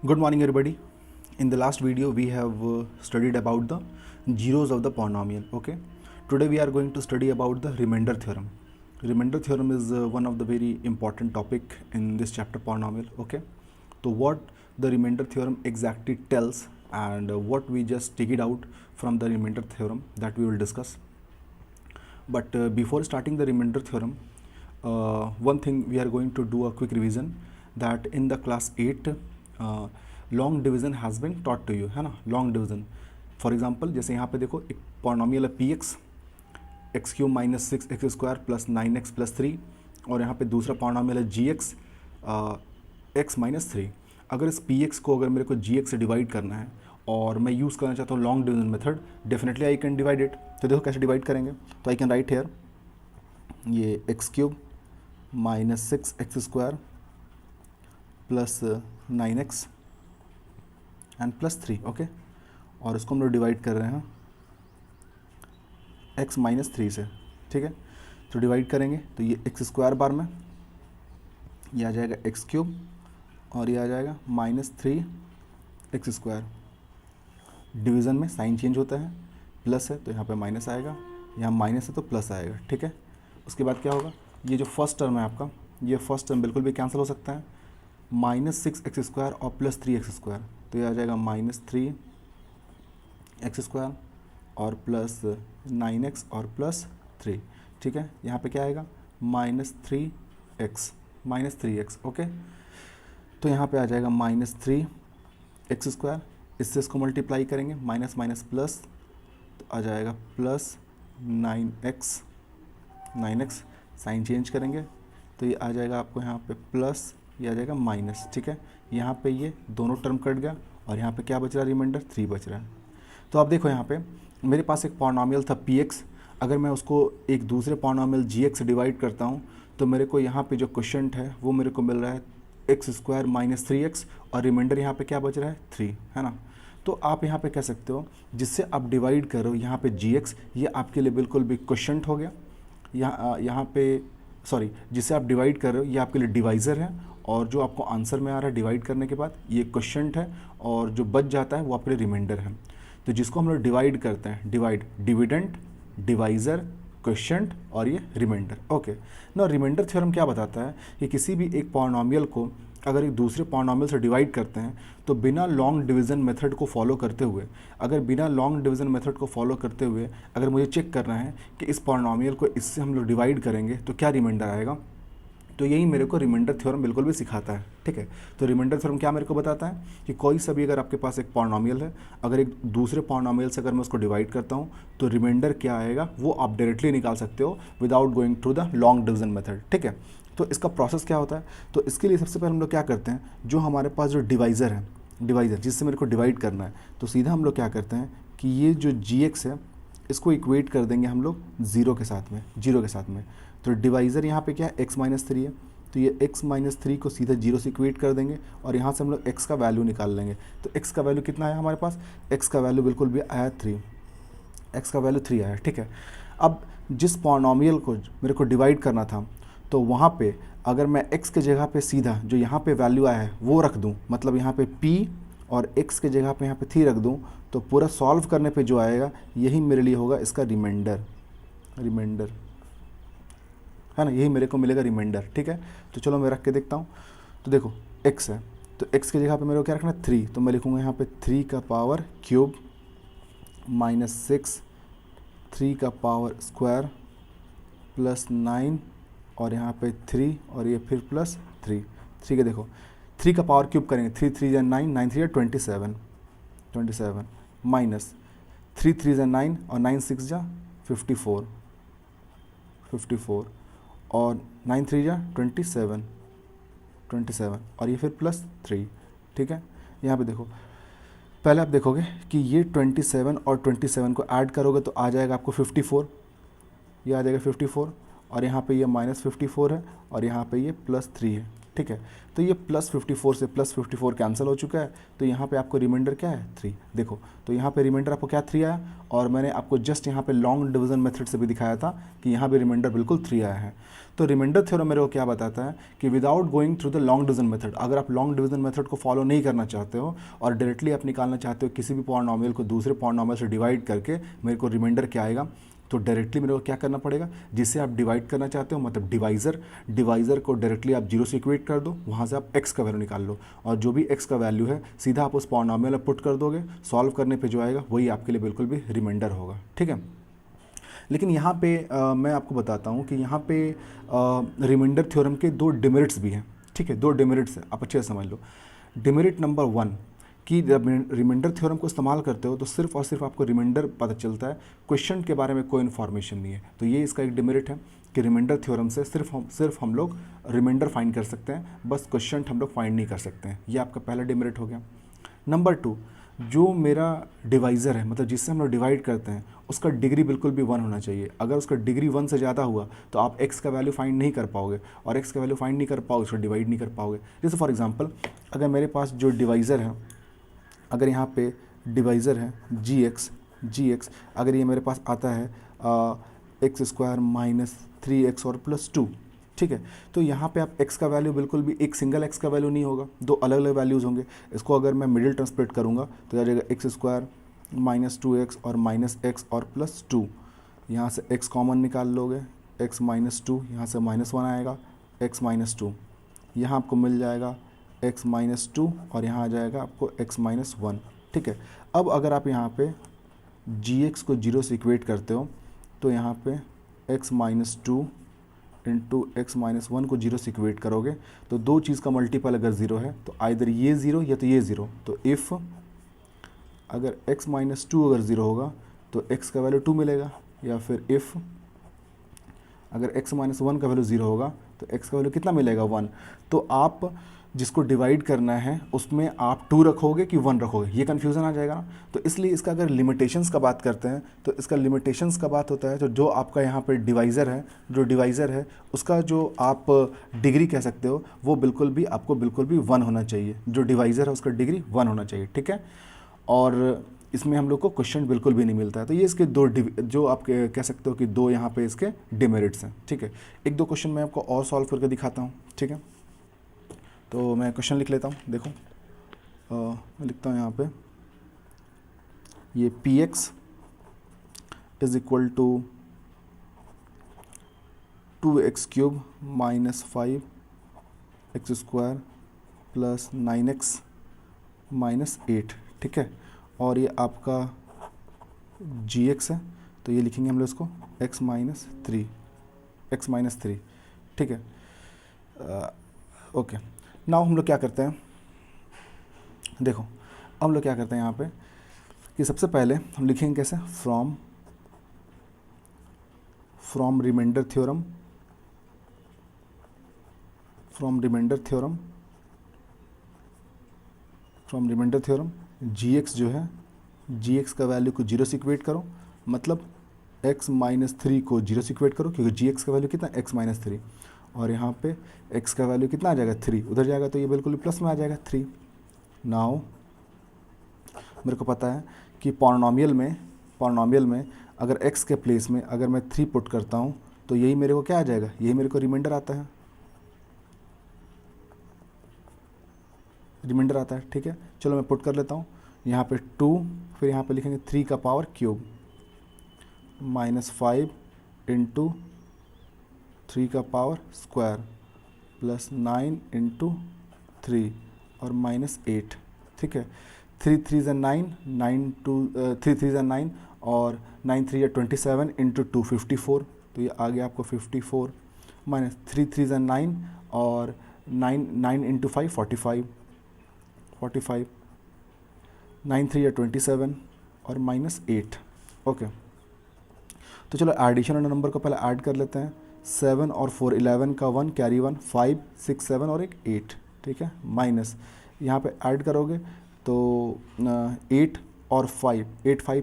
Good morning everybody. In the last video we have studied about the zeros of the polynomial. Okay. Today we are going to study about the remainder theorem. Remainder theorem is one of the very important topic in this chapter polynomial. Okay. So what the remainder theorem exactly tells and what we just take it out from the remainder theorem, that we will discuss. But before starting the remainder theorem, one thing we are going to do a quick revision, that in the class 8 long division has been taught to you, है ना. Long division for example जैसे यहाँ पे देखो एक polynomial है P x cube minus 6x² plus 9x plus 3, और यहाँ पे दूसरा पॉलिनोमियल है जी एक्स माइनस 3. अगर इस पी एक्स को अगर मेरे को जी एक्स से डिवाइड करना है और मैं यूज़ करना चाहता हूँ long division method, definitely I can divide it. तो देखो कैसे डिवाइड करेंगे. तो आई कैन राइट हेयर ये x cube minus 6x² plus 9x and plus 3. Okay. और इसको हम लोग डिवाइड कर रहे हैं x माइनस 3 से. ठीक है. तो डिवाइड करेंगे तो ये x² बार में ये आ जाएगा एक्स क्यूब और ये आ जाएगा माइनस 3x². डिवीज़न में साइन चेंज होता है, प्लस है तो यहाँ पे माइनस आएगा, यहाँ माइनस है तो प्लस आएगा. ठीक है. उसके बाद क्या होगा, ये जो फर्स्ट टर्म है आपका, ये फर्स्ट टर्म बिल्कुल भी कैंसिल हो सकता है. माइनस 6x² और प्लस 3x², तो ये आ जाएगा माइनस 3x² और प्लस 9x और प्लस 3. ठीक है. यहाँ पे क्या आएगा माइनस 3x. ओके. तो यहाँ पे आ जाएगा माइनस 3x². इससे इसको मल्टीप्लाई करेंगे, माइनस माइनस प्लस, तो आ जाएगा प्लस 9x. साइन चेंज करेंगे तो ये आ जाएगा आपको यहाँ पे प्लस, ये आ जाएगा माइनस. ठीक है. यहाँ पे ये दोनों टर्म कट गया और यहाँ पे क्या बच रहा है, रिमाइंडर 3 बच रहा है. तो अब देखो यहाँ पे मेरे पास एक पॉलिनोमियल था पी एक्स. अगर मैं उसको एक दूसरे पॉलिनोमियल जी एक्स से डिवाइड करता हूँ तो मेरे को यहाँ पे जो क्वोशिएंट है वो मेरे को मिल रहा है x² माइनस 3x और रिमाइंडर यहाँ पे क्या बच रहा है 3, है ना. तो आप यहाँ पे कह सकते हो जिससे आप डिवाइड कर रहे हो यहाँ पे जी एक्स, ये आपके लिए बिल्कुल भी क्वोशिएंट हो गया. यहाँ पे सॉरी, जिसे आप डिवाइड कर रहे हो ये आपके लिए डिवाइज़र है, और जो आपको आंसर में आ रहा है डिवाइड करने के बाद ये क्वोशिएंट है, और जो बच जाता है वो आपके लिए रिमाइंडर है. तो जिसको हम लोग डिवाइड करते हैं, डिविडेंड, डिवाइज़र, क्वोशिएंट और ये रिमाइंडर. ओके. ना रिमाइंडर थ्योरम क्या बताता है कि किसी भी एक पॉलिनोमियल को अगर एक दूसरे पॉलिनोमियल से डिवाइड करते हैं तो बिना लॉन्ग डिवीज़न मेथड को फॉलो करते हुए, अगर मुझे चेक करना है कि इस पॉलिनोमियल को इससे हम लोग डिवाइड करेंगे तो क्या रिमाइंडर आएगा, तो यही मेरे को रिमाइंडर थ्योरम बिल्कुल भी सिखाता है. ठीक है. तो रिमाइंडर थ्योरम क्या मेरे को बताता है कि कोई सा भी अगर आपके पास एक पॉलिनोमियल है, अगर एक दूसरे पॉलिनोमियल से अगर मैं उसको डिवाइड करता हूँ तो रिमाइंडर क्या आएगा वो आप डायरेक्टली निकाल सकते हो without going through the long division method. ठीक है. तो इसका प्रोसेस क्या होता है, तो इसके लिए सबसे पहले हम लोग क्या करते हैं, जो हमारे पास जो डिवाइज़र है, जिससे मेरे को डिवाइड करना है, तो सीधा हम लोग क्या करते हैं कि ये जो जी एक्स है इसको इक्वेट कर देंगे हम लोग जीरो के साथ में. तो डिवाइज़र यहाँ पे क्या है x माइनस 3 है, तो ये x माइनस 3 को सीधा जीरो से इक्वेट कर देंगे और यहाँ से हम लोग x का वैल्यू निकाल लेंगे. तो x का वैल्यू कितना आया हमारे पास, x का वैल्यू बिल्कुल भी आया 3, x का वैल्यू 3 आया. ठीक है. अब जिस पॉलिनोमियल को मेरे को डिवाइड करना था, तो वहाँ पे अगर मैं x के जगह पे सीधा जो यहाँ पे वैल्यू आया है वो रख दूँ, मतलब यहाँ पे p और x के जगह पे यहाँ पे 3 रख दूँ, तो पूरा सॉल्व करने पे जो आएगा यही मेरे लिए होगा इसका रिमाइंडर, है ना. यही मेरे को मिलेगा रिमाइंडर. ठीक है. तो चलो मैं रख के देखता हूँ. तो देखो x है, तो x की जगह पे मेरे को क्या रखना है 3, तो मैं लिखूँगा यहाँ पे 3 का पावर क्यूब माइनस 6 3 का पावर स्क्वायर प्लस 9 और यहाँ पे 3 और ये फिर प्लस 3. ठीक है. देखो 3 का पावर क्यूब करेंगे, 3 3 या 9, 9 3 या 27 माइनस 3 3 या 9 और 9 6 जा 54 और 9 3 या 27 और ये फिर प्लस 3. ठीक है. यहाँ पे देखो पहले आप देखोगे कि ये 27 और 27 को ऐड करोगे तो आ जाएगा आपको 54, ये आ जाएगा 54, और यहाँ पे ये माइनस 54 है और यहाँ पे ये प्लस 3 है. ठीक है। तो ये +54 से +54 कैंसिल हो चुका है, तो यहाँ पे आपको रिमाइंडर क्या है 3। देखो तो यहाँ पे रिमाइंडर आपको क्या 3 आया, और मैंने आपको जस्ट यहाँ पे लॉन्ग डिवीजन मेथड से भी दिखाया था कि यहाँ पे रिमाइंडर बिल्कुल 3 आया है। तो रिमाइंडर थ्योरम मेरे को क्या बताता है कि without going through the long division method, अगर आप लॉन्ग डिवीजन मेथड को फॉलो नहीं करना चाहते हो और डायरेक्टली आप निकालना चाहते हो किसी भी पॉलिनोमियल को दूसरे पॉलिनोमियल से डिवाइड करके मेरे को रिमाइंडर क्या आएगा, तो डायरेक्टली मेरे को क्या करना पड़ेगा, जिससे आप डिवाइड करना चाहते हो मतलब डिवाइज़र को डायरेक्टली आप 0 से इक्वेट कर दो, वहाँ से आप x का वैल्यू निकाल लो, और जो भी x का वैल्यू है सीधा आप उस पॉलिनोमियल में पुट कर दोगे, सॉल्व करने पे जो आएगा वही आपके लिए बिल्कुल भी रिमाइंडर होगा, ठीक है। लेकिन यहाँ पे मैं आपको बताता हूँ कि यहाँ पे रिमाइंडर थ्योरम के 2 डिमेरिट्स भी हैं, ठीक है। 2 डिमेरिट्स हैं, आप अच्छे से समझ लो। डिमेरिट नंबर 1 कि जब रिमाइंडर थ्योरम को इस्तेमाल करते हो तो सिर्फ और सिर्फ आपको रिमाइंडर पता चलता है, क्वेश्चन के बारे में कोई इन्फॉर्मेशन नहीं है। तो ये इसका एक डिमेरिट है कि रिमाइंडर थ्योरम से सिर्फ हम लोग रिमाइंडर फाइंड कर सकते हैं, बस क्वेश्चन हम लोग फाइंड नहीं कर सकते हैं। ये आपका पहला डिमेरिट हो गया। नंबर 2, जो मेरा डिवाइज़र है मतलब जिससे हम लोग डिवाइड करते हैं उसका डिग्री बिल्कुल भी 1 होना चाहिए। अगर उसका डिग्री 1 से ज़्यादा हुआ तो आप x का वैल्यू फाइंड नहीं कर पाओगे, और x का वैल्यू फाइंड नहीं कर पाओगे उसको डिवाइड नहीं कर पाओगे। जैसे फॉर एग्जांपल अगर मेरे पास जो डिवाइज़र है, अगर यहाँ पे डिवाइज़र है gx, अगर ये मेरे पास आता है x² - 3x और +2, ठीक है। तो यहाँ पे आप x का वैल्यू बिल्कुल भी एक सिंगल x का वैल्यू नहीं होगा, 2 अलग अलग वैल्यूज़ होंगे। इसको अगर मैं मिडिल टर्म स्प्लिट करूँगा तो आ जाएगा x² - 2x और -x और +2। यहाँ से x कॉमन निकाल लोगे, x - 2, यहाँ से -1 आएगा, x - 2, यहाँ आपको मिल जाएगा x - 2 और यहाँ आ जाएगा आपको x - 1, ठीक है। अब अगर आप यहाँ पे gx को 0 से इक्वेट करते हो तो यहाँ पे x - 2 इंटू x - 1 को 0 से इक्वेट करोगे तो 2 चीज़ का मल्टीपल अगर 0 है तो आइदर ये 0 या तो ये 0। तो इफ़ अगर x - 2 अगर 0 होगा तो x का वैल्यू 2 मिलेगा, या फिर इफ़ अगर x - 1 का वैल्यू 0 होगा तो x का वैल्यू कितना मिलेगा 1। तो आप जिसको डिवाइड करना है उसमें आप 2 रखोगे कि 1 रखोगे, ये कन्फ्यूज़न आ जाएगा ना। तो इसलिए इसका अगर लिमिटेशंस का बात करते हैं तो इसका लिमिटेशंस का बात होता है तो जो आपका यहाँ पे डिवाइज़र है उसका जो आप डिग्री कह सकते हो वो आपको बिल्कुल भी 1 होना चाहिए। जो डिवाइज़र है उसका डिग्री 1 होना चाहिए, ठीक है। और इसमें हम लोग को क्वेश्चन बिल्कुल भी नहीं मिलता है। तो ये इसके 2 जो आप कह सकते हो कि 2 यहाँ पे इसके डिमेरिट्स हैं, ठीक है। 1-2 क्वेश्चन मैं आपको और सॉल्व करके दिखाता हूँ, ठीक है। तो मैं क्वेश्चन लिख लेता हूँ, देखो मैं लिखता हूँ यहाँ पे, ये px is equal to 2x³ - 5x² plus 9x - 8, ठीक है। और ये आपका gx है, तो ये लिखेंगे हम लोग इसको x - 3, ठीक है। ओके, नाउ हम लोग क्या करते हैं, देखो हम लोग क्या करते हैं यहाँ पे कि सबसे पहले हम लिखेंगे कैसे, फ्रॉम रिमाइंडर थ्योरम gx जो है, gx का वैल्यू को 0 से इक्वेट करो, मतलब x - 3 को 0 से इक्वेट करो क्योंकि gx का वैल्यू कितना x - 3, और यहाँ पे x का वैल्यू कितना आ जाएगा 3, उधर जाएगा तो ये बिल्कुल प्लस में आ जाएगा 3। नाउ मेरे को पता है कि पॉलिनोमियल में अगर x के प्लेस में अगर मैं 3 पुट करता हूँ तो यही मेरे को क्या आ जाएगा, यही मेरे को रिमाइंडर आता है, ठीक है। चलो मैं पुट कर लेता हूँ यहाँ पे 2, फिर यहाँ पे लिखेंगे 3 का पावर क्यूब -5 इंटू 3 का पावर स्क्वायर प्लस 9 इंटू 3 और -8, ठीक है। 3 3 ज़ा 9, 3 3 ज़ा 9 और 9 3 ज़ा 27 इंटू 2 54, तो ये आ गया आपको 54 माइनस 3 3 ज़ा 9 और 9 इंटू 5 45, 9 3 ज़ा 27 और -8, ओके। तो चलो एडिशन और नंबर को पहले ऐड कर लेते हैं, 7 और 4 11 का 1 कैरी 1 5 6 7 और एक 8, ठीक है, माइनस यहाँ पे ऐड करोगे तो 8 और 5 8 5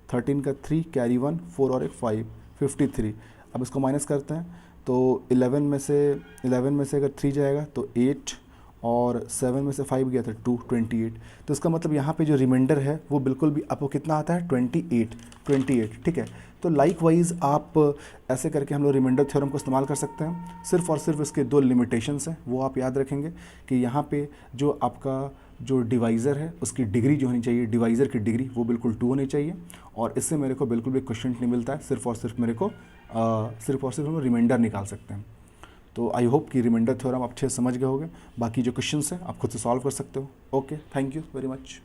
13 का 3 कैरी 1 4 और एक 5 53। अब इसको माइनस करते हैं तो 11 में से अगर 3 जाएगा तो 8, और 7 में से 5 गया था 2, 28। तो इसका मतलब यहाँ पे जो रिमाइंडर है वो बिल्कुल भी आपको कितना आता है, 28, ठीक है। तो लाइक वाइज आप ऐसे करके हम लोग रिमाइंडर थ्योरम को इस्तेमाल कर सकते हैं। सिर्फ और सिर्फ इसके 2 लिमिटेशंस हैं, वो आप याद रखेंगे कि यहाँ पे जो आपका जो डिवाइज़र है उसकी डिग्री जो होनी चाहिए, डिवाइज़र की डिग्री वो बिल्कुल 2 होनी चाहिए, और इससे मेरे को बिल्कुल भी क्वेश्चन नहीं मिलता है, सिर्फ और सिर्फ मेरे को सिर्फ और सिर्फ हम रिमाइंडर निकाल सकते हैं। तो आई होप कि रिमाइंडर थ्योरम आप अच्छे से समझ गए होंगे। बाकी जो क्वेश्चंस हैं आप खुद से सॉल्व कर सकते हो। Okay, thank you very much.